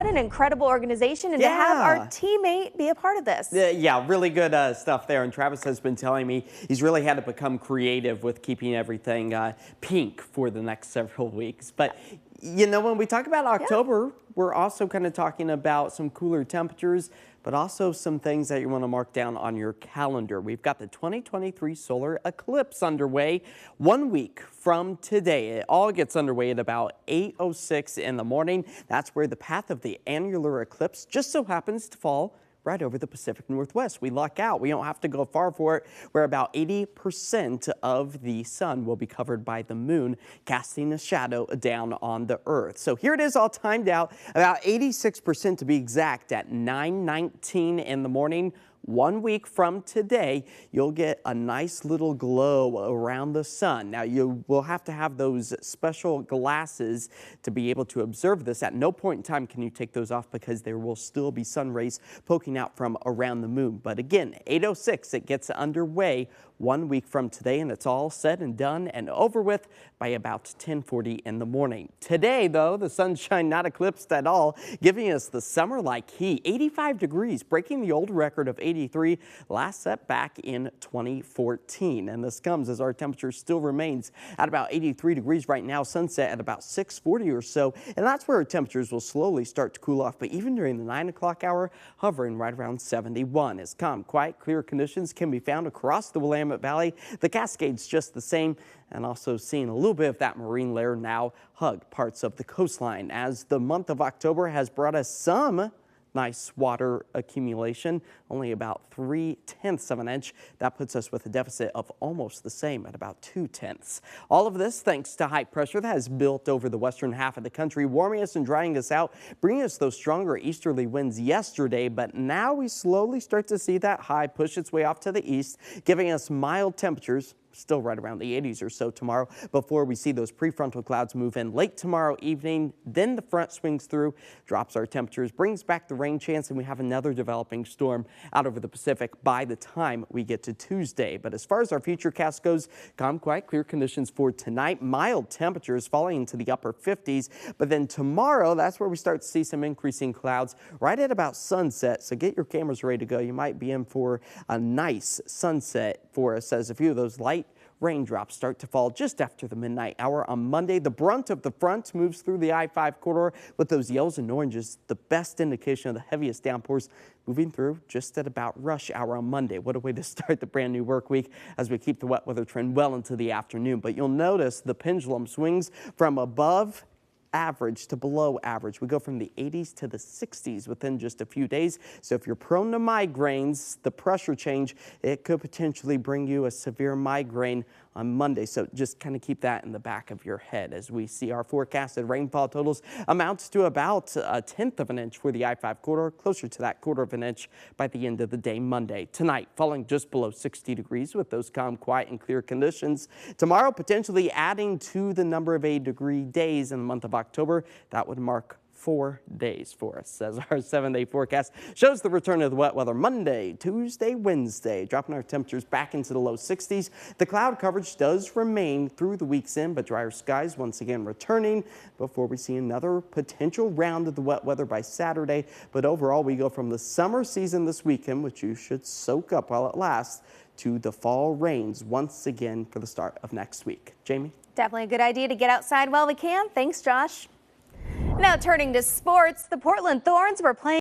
an incredible organization, and to have our teammate be a part of this. Yeah, really good stuff there. And Travis has been telling me he's really had to become creative with keeping everything pink for the next several weeks. But you know, when we talk about October, we're also kind of talking about some cooler temperatures, but also some things that you want to mark down on your calendar. We've got the 2023 solar eclipse underway 1 week from today. It all gets underway at about 8:06 in the morning. That's where the path of the annular eclipse just so happens to fall right over the Pacific Northwest. We luck out. We don't have to go far for it, where about 80% of the sun will be covered by the moon, casting a shadow down on the earth. So here it is, all timed out, about 86% to be exact, at 9:19 in the morning. 1 week from today, you'll get a nice little glow around the sun. Now, you will have to have those special glasses to be able to observe this. At no point in time can you take those off, because there will still be sun rays poking out from around the moon. But again, 8:06, it gets underway 1 week from today, and it's all said and done and over with by about 10:40 in the morning. Today, though, the sunshine not eclipsed at all, giving us the summer-like heat. 85 degrees, breaking the old record of 83, last set back in 2014. And this comes as our temperature still remains at about 83 degrees right now, sunset at about 6:40 or so. And that's where our temperatures will slowly start to cool off. But even during the 9 o'clock hour, hovering right around 71. As calm, quiet, clear conditions can be found across the Willamette Valley. The Cascades just the same, and also seeing a little bit of that marine layer now hug parts of the coastline, as the month of October has brought us some nice water accumulation, only about 3/10 of an inch. That puts us with a deficit of almost the same at about 2/10. All of this thanks to high pressure that has built over the western half of the country, warming us and drying us out, bringing us those stronger easterly winds yesterday. But now we slowly start to see that high push its way off to the east, giving us mild temperatures, still right around the 80s or so tomorrow, before we see those prefrontal clouds move in late tomorrow evening. Then the front swings through, drops our temperatures, brings back the rain chance, and we have another developing storm out over the Pacific by the time we get to Tuesday. But as far as our future cast goes, calm, quiet, clear conditions for tonight. Mild temperatures falling into the upper 50s. But then tomorrow, that's where we start to see some increasing clouds right at about sunset. So get your cameras ready to go. You might be in for a nice sunset for us, as a few of those light raindrops start to fall just after the midnight hour on Monday. The brunt of the front moves through the I-5 corridor with those yellows and oranges, the best indication of the heaviest downpours, moving through just at about rush hour on Monday. What a way to start the brand new work week, as we keep the wet weather trend well into the afternoon. But you'll notice the pendulum swings from above average to below average. We go from the 80s to the 60s within just a few days. So if you're prone to migraines, the pressure change, it could potentially bring you a severe migraine on Monday. So just kind of keep that in the back of your head, as we see our forecasted rainfall totals amounts to about 1/10 of an inch for the I-5 corridor, closer to that 1/4 of an inch by the end of the day Monday. Tonight, falling just below 60 degrees with those calm, quiet, and clear conditions. Tomorrow, potentially adding to the number of 80-degree days in the month of October. That would mark 4 days for us, as our 7-day forecast shows the return of the wet weather Monday, Tuesday, Wednesday, dropping our temperatures back into the low 60s. The cloud coverage does remain through the week's end, but drier skies once again returning before we see another potential round of the wet weather by Saturday. But overall, we go from the summer season this weekend, which you should soak up while it lasts, to the fall rains once again for the start of next week. Jamie? Definitely a good idea to get outside while we can. Thanks, Josh. Now turning to sports, the Portland Thorns were playing